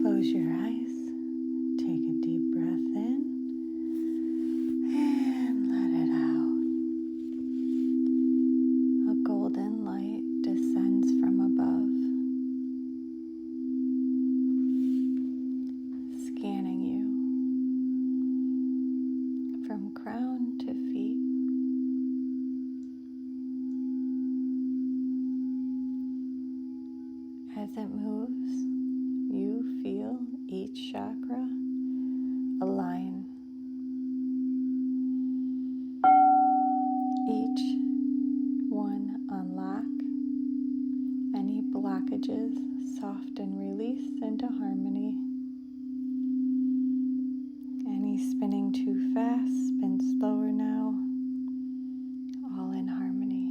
Close your eyes. Take a deep breath in and let it out. A golden light descends from above, scanning you from crown to feet. As it moves, you feel each chakra align. Each one unlock. Any blockages soften, release into harmony. Any spinning too fast, spin slower now. All in harmony.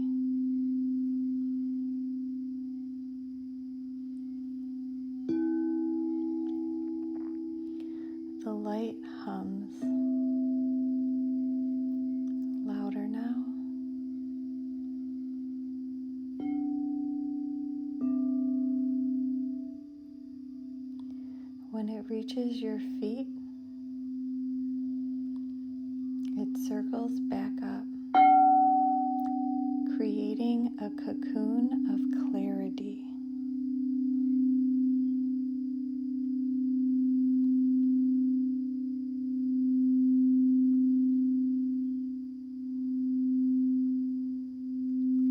The light hums. Louder now. When it reaches your feet, it circles back up, creating a cocoon of clarity.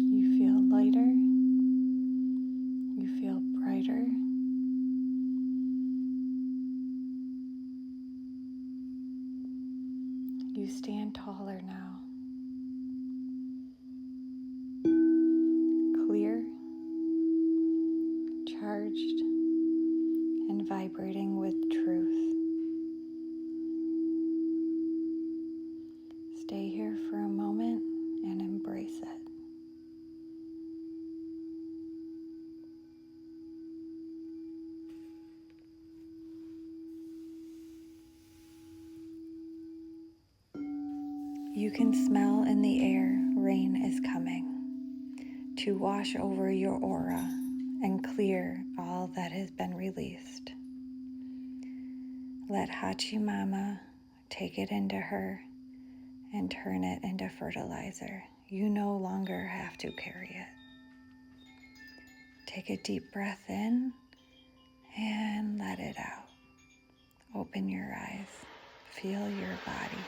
You feel lighter, you feel brighter. You stand taller now, clear, charged, and vibrating with truth. Stay here for a moment and embrace it. You can smell in the air rain is coming to wash over your aura and clear all that has been released. Let Hachimama take it into her and turn it into fertilizer. You no longer have to carry it. Take a deep breath in and let it out. Open your eyes. Feel your body.